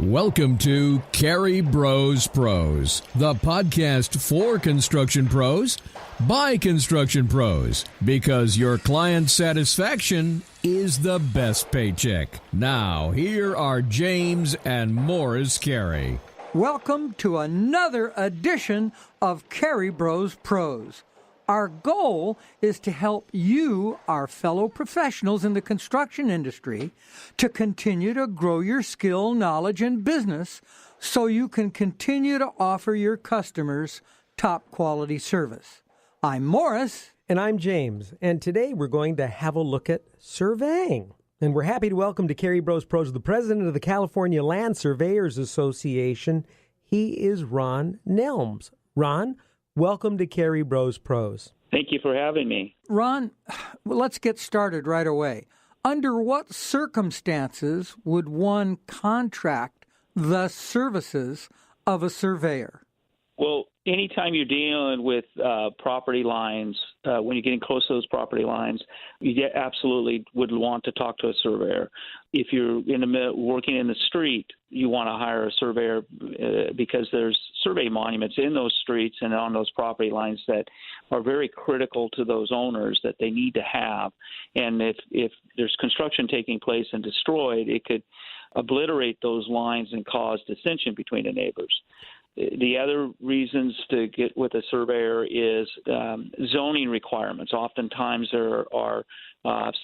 Welcome to CareyBrosPros, the podcast for construction pros by construction pros, because your client satisfaction is the best paycheck. Now, here are James and Morris Carey. Welcome to another edition of CareyBrosPros. Our goal is to help you, our fellow professionals in the construction industry, to continue to grow your skill, knowledge, and business so you can continue to offer your customers top quality service. I'm Morris. And I'm James. And today we're going to have a look at surveying. And we're happy to welcome to CareyBrosPros the president of the California Land Surveyors Association. He is Ron Nelms. Ron, welcome to CareyBrosPros. Thank you for having me. Ron, let's get started right away. Under what circumstances would one contract the services of a surveyor? Well, anytime you're dealing with property lines, when you're getting close to those property lines, you absolutely would want to talk to a surveyor. If you're working in the street, you want to hire a surveyor because there's survey monuments in those streets and on those property lines that are very critical to those owners that they need to have. And if there's construction taking place and destroyed, it could obliterate those lines and cause dissension between the neighbors. The other reasons to get with a surveyor is zoning requirements. Oftentimes there are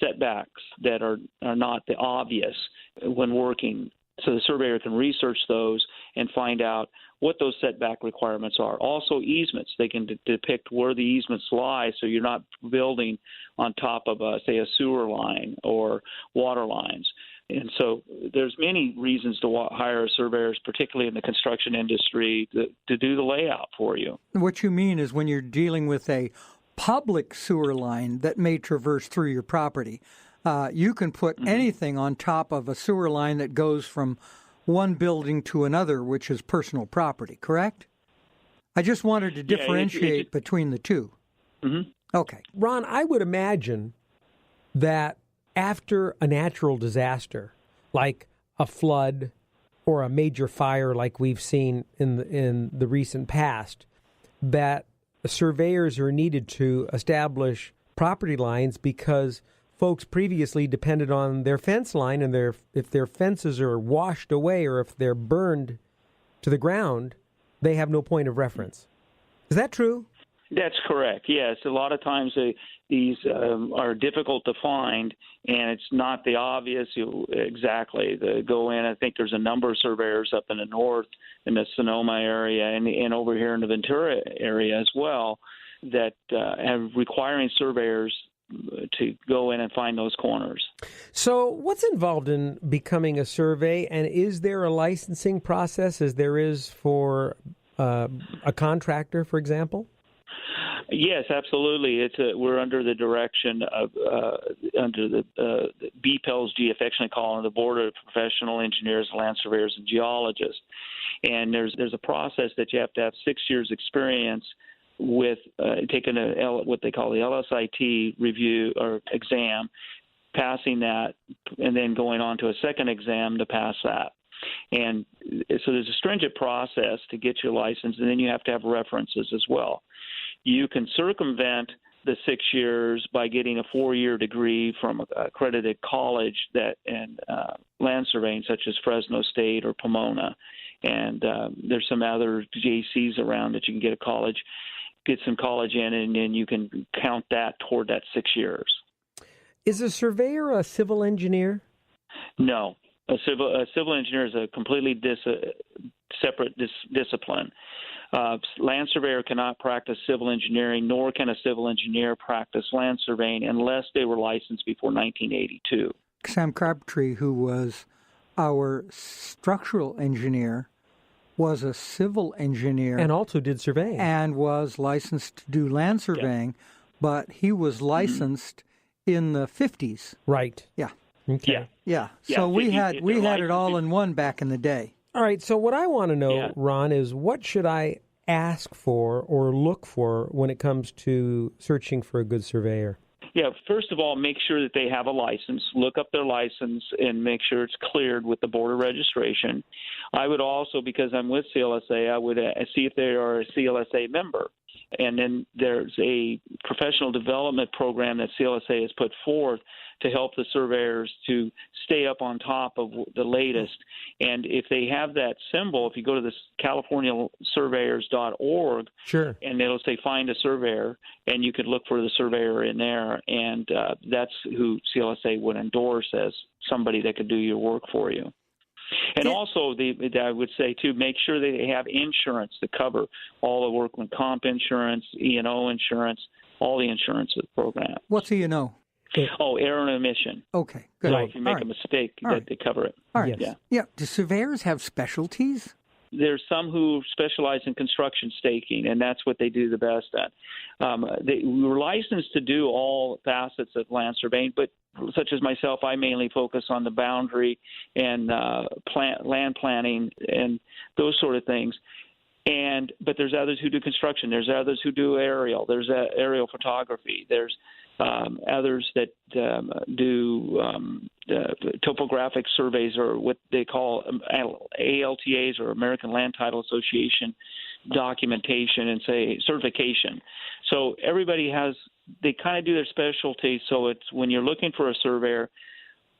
setbacks that are not the obvious when working. So the surveyor can research those and find out what those setback requirements are. Also easements. They can depict where the easements lie so you're not building on top of, say, a sewer line or water lines. And so there's many reasons to hire surveyors, particularly in the construction industry, to do the layout for you. What you mean is when you're dealing with a public sewer line that may traverse through your property, you can put anything on top of a sewer line that goes from one building to another, which is personal property, correct? I just wanted to differentiate between the two. Mm-hmm. Okay. Ron, I would imagine that after a natural disaster, like a flood or a major fire like we've seen in the recent past, that surveyors are needed to establish property lines because folks previously depended on their fence line, and if their fences are washed away or if they're burned to the ground, they have no point of reference. Is that true? That's correct. Yes, a lot of times these are difficult to find, and it's not the obvious exactly. They go in. I think there's a number of surveyors up in the north, in the Sonoma area, and over here in the Ventura area as well, that have requiring surveyors to go in and find those corners. So what's involved in becoming a survey, and is there a licensing process as there is for a contractor, for example? Yes, absolutely. We're under the direction of under the BPELS, affectionately calling the Board of Professional Engineers, Land Surveyors, and Geologists. And there's a process that you have to have 6 years experience with taking what they call the LSIT review or exam, passing that, and then going on to a second exam to pass that. And so there's a stringent process to get your license, and then you have to have references as well. You can circumvent the 6 years by getting a 4-year degree from an accredited college in land surveying, such as Fresno State or Pomona. And there's some other JCs around that you can get some college in, and then you can count that toward that 6 years. Is a surveyor a civil engineer? No. A civil engineer is a completely separate discipline. Land surveyor cannot practice civil engineering, nor can a civil engineer practice land surveying unless they were licensed before 1982. Sam Crabtree, who was our structural engineer, was a civil engineer. And also did surveying. And was licensed to do land surveying, but he was licensed in the 50s. Right. Yeah. Okay. Yeah. So we had it all in one back in the day. All right. So what I want to know, Ron, is what should I ask for or look for when it comes to searching for a good surveyor? Yeah, first of all, make sure that they have a license. Look up their license and make sure it's cleared with the Board of Registration. I would also, because I'm with CLSA, I would see if they are a CLSA member. And then there's a professional development program that CLSA has put forth to help the surveyors to stay up on top of the latest. And if they have that symbol, if you go to this CaliforniaSurveyors.org, sure, and it'll say find a surveyor, and you could look for the surveyor in there, and that's who CLSA would endorse as somebody that could do your work for you. And also, I would say, too, make sure they have insurance to cover all the workman comp insurance, E&O insurance, all the insurance program. What's E&O? Oh, error and omission. Okay, good. So if you make a mistake, they cover it. All right. Yes. Yeah. Do surveyors have specialties? There's some who specialize in construction staking, and that's what they do the best at. We're licensed to do all facets of land surveying, but such as myself, I mainly focus on the boundary and land planning and those sort of things. But there's others who do construction. There's others who do aerial. There's aerial photography. There's others that do topographic surveys, or what they call ALTAs, or American Land Title Association documentation and certification. So everybody they kind of do their specialty. So it's when you're looking for a surveyor,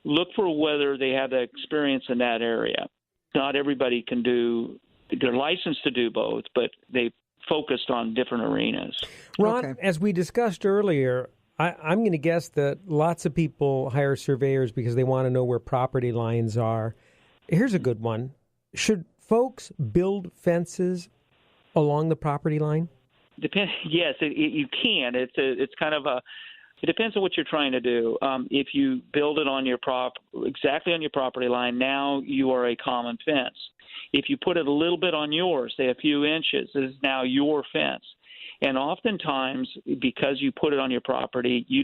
look for whether they have the experience in that area. Not everybody they're licensed to do both, but they focused on different arenas. Ron, as we discussed earlier, I'm going to guess that lots of people hire surveyors because they want to know where property lines are. Here's a good one. Should folks build fences along the property line? Yes, you can. It's kind of it depends on what you're trying to do. If you build it on exactly on your property line, now you are a common fence. If you put it a little bit on yours, say a few inches, this is now your fence. And oftentimes, because you put it on your property, you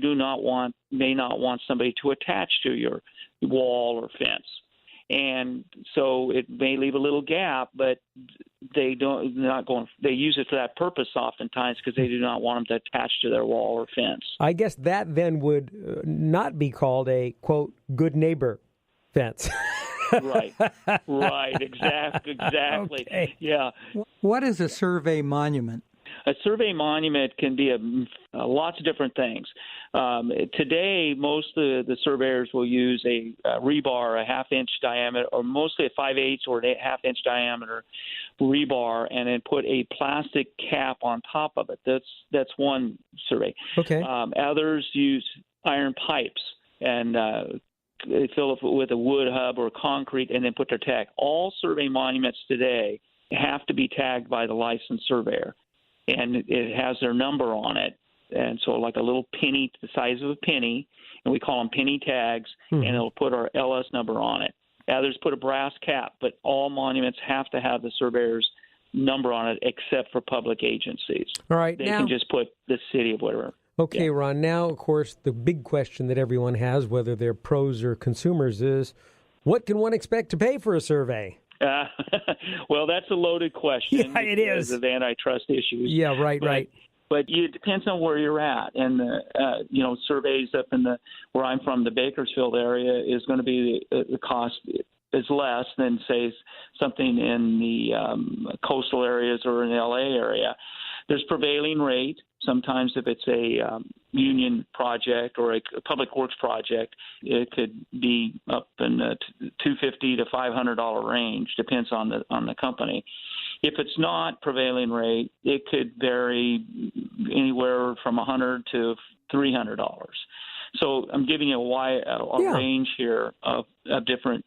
may not want somebody to attach to your wall or fence. And so it may leave a little gap, but they use it for that purpose oftentimes because they do not want them to attach to their wall or fence. I guess that then would not be called a, quote, good neighbor fence. Right, exactly. Okay. Yeah. What is a survey monument? A survey monument can be lots of different things. Today, most of the surveyors will use a rebar, a half-inch diameter, or mostly a 5/8 or a half-inch diameter rebar, and then put a plastic cap on top of it. That's one survey. Okay. Others use iron pipes and they fill it with a wood hub or concrete and then put their tag. All survey monuments today have to be tagged by the licensed surveyor, and it has their number on it. And so like a little penny, the size of a penny, and we call them penny tags, and it'll put our LS number on it. Others put a brass cap, but all monuments have to have the surveyor's number on it except for public agencies. All right. They can just put the city of whatever. Okay, Yeah. Ron, now, of course, the big question that everyone has, whether they're pros or consumers, is what can one expect to pay for a survey? Well, that's a loaded question. Yeah, it is. Because of antitrust issues. Yeah, right. But it depends on where you're at. And, surveys up where I'm from, the Bakersfield area, is going to be the cost is less than, say, something in the coastal areas or in the L.A. area. There's prevailing rate. Sometimes if it's a union project or a public works project, it could be up in the $250 to $500 range, depends on the company. If it's not prevailing rate, it could vary anywhere from $100 to $300. So I'm giving you a range here of different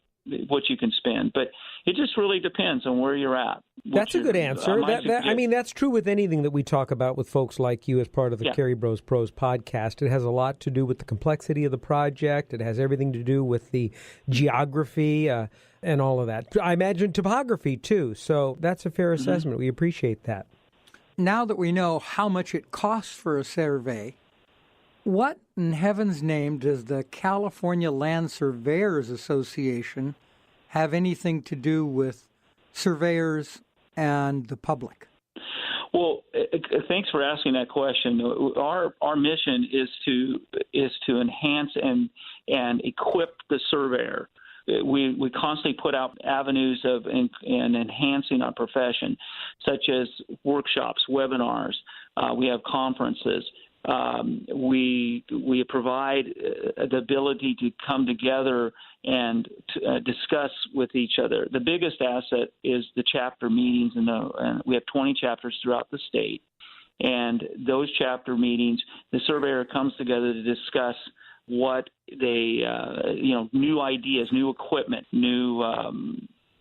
what you can spend, but it just really depends on where you're at. That's a good answer. That's true with anything that we talk about with folks like you as part of the CareyBrosPros podcast. It has a lot to do with the complexity of the project. It has everything to do with the geography and all of that. I imagine topography, too. So that's a fair assessment. We appreciate that. Now that we know how much it costs for a survey, what in heaven's name does the California Land Surveyors Association have anything to do with surveyors and the public? Well, thanks for asking that question. Our mission is to enhance and equip the surveyor. We constantly put out avenues of and enhancing our profession, such as workshops, webinars. We have conferences. We provide the ability to come together and discuss with each other. The biggest asset is the chapter meetings, and we have 20 chapters throughout the state. And those chapter meetings, the surveyor comes together to discuss what they, new ideas, new equipment, new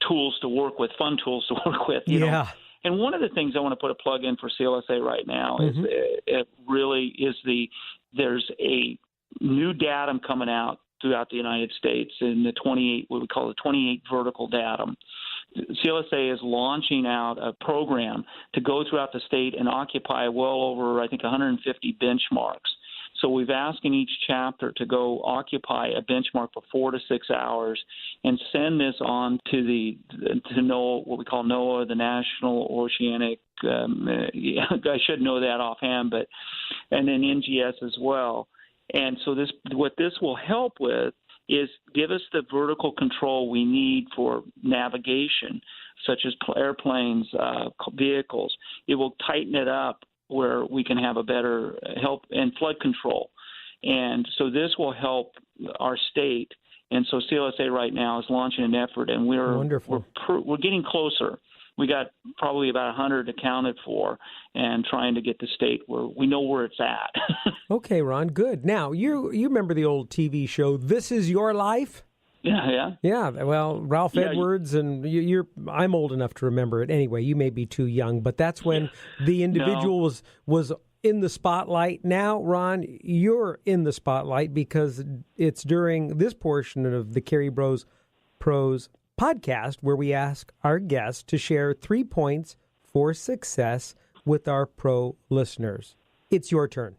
tools to work with, fun tools to work with. You know. And one of the things I want to put a plug in for CLSA right now is it really is there's a new datum coming out throughout the United States in the 28, what we call the 28 vertical datum. CLSA is launching out a program to go throughout the state and occupy well over, I think, 150 benchmarks. So we've asked in each chapter to go occupy a benchmark for 4 to 6 hours and send this on to NOAA, what we call NOAA, the National Oceanic. I should know that offhand, and then NGS as well. And so what this will help with is give us the vertical control we need for navigation, such as airplanes, vehicles. It will tighten it up where we can have a better help and flood control. And so this will help our state. And so CLSA right now is launching an effort, and we're getting closer. We got probably about 100 accounted for, and trying to get the state where we know where it's at. Okay, Ron, good. Now, you remember the old TV show, This Is Your Life? Yeah. Well, Ralph Edwards, and I'm old enough to remember it. Anyway, you may be too young, but that's when the individual was in the spotlight. Now, Ron, you're in the spotlight because it's during this portion of the CareyBrosPros podcast where we ask our guests to share 3 points for success with our pro listeners. It's your turn.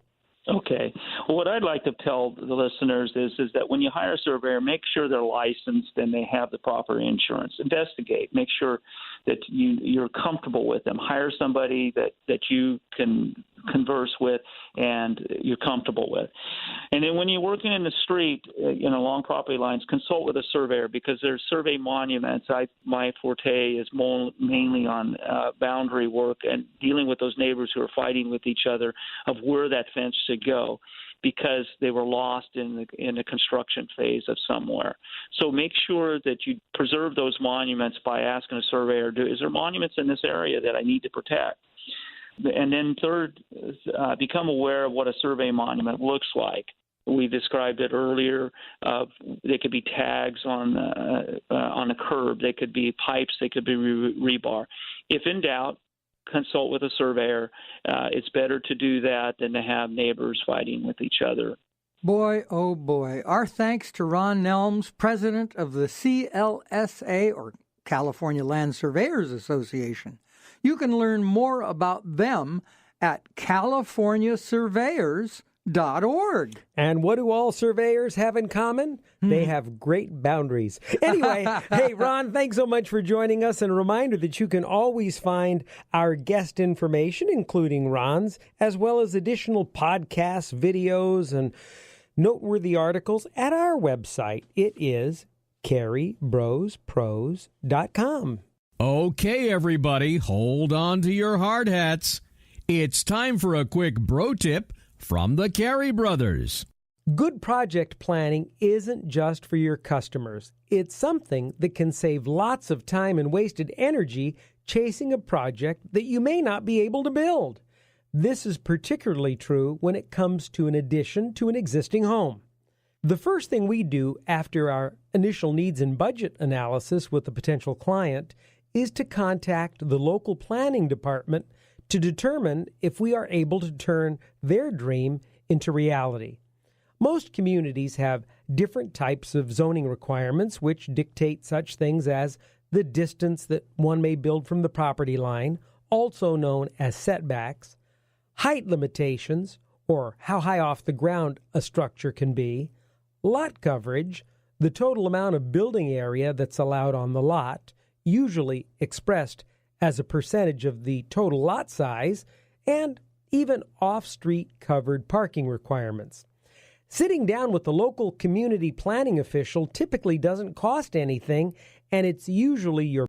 Okay. Well, what I'd like to tell the listeners is that when you hire a surveyor, make sure they're licensed and they have the proper insurance. Investigate. Make sure that you're comfortable with them. Hire somebody that you can converse with and you're comfortable with. And then when you're working in the street, along property lines, consult with a surveyor because there's survey monuments. My forte is mainly on boundary work and dealing with those neighbors who are fighting with each other of where that fence should go, because they were lost in the construction phase of somewhere. So make sure that you preserve those monuments by asking a surveyor, is there monuments in this area that I need to protect? And then third, become aware of what a survey monument looks like. We described it earlier. They could be tags on a curb. They could be pipes. They could be rebar. If in doubt, consult with a surveyor. It's better to do that than to have neighbors fighting with each other. Boy, oh boy. Our thanks to Ron Nelms, president of the CLSA, or California Land Surveyors Association. You can learn more about them at californiasurveyors.org. And what do all surveyors have in common? They have great boundaries. Anyway, hey, Ron, thanks so much for joining us. And a reminder that you can always find our guest information, including Ron's, as well as additional podcasts, videos, and noteworthy articles at our website. It is CareyBrosPros.com. Okay, everybody, hold on to your hard hats. It's time for a quick bro tip from the Carey brothers. Good project planning isn't just for your customers. It's something that can save lots of time and wasted energy chasing a project that you may not be able to build. This is particularly true when it comes to an addition to an existing home. The first thing we do after our initial needs and budget analysis with the potential client is to contact the local planning department to determine if we are able to turn their dream into reality. Most communities have different types of zoning requirements which dictate such things as the distance that one may build from the property line, also known as setbacks, height limitations, or how high off the ground a structure can be, lot coverage, the total amount of building area that's allowed on the lot, usually expressed as a percentage of the total lot size, and even off-street covered parking requirements. Sitting down with the local community planning official typically doesn't cost anything, and it's usually your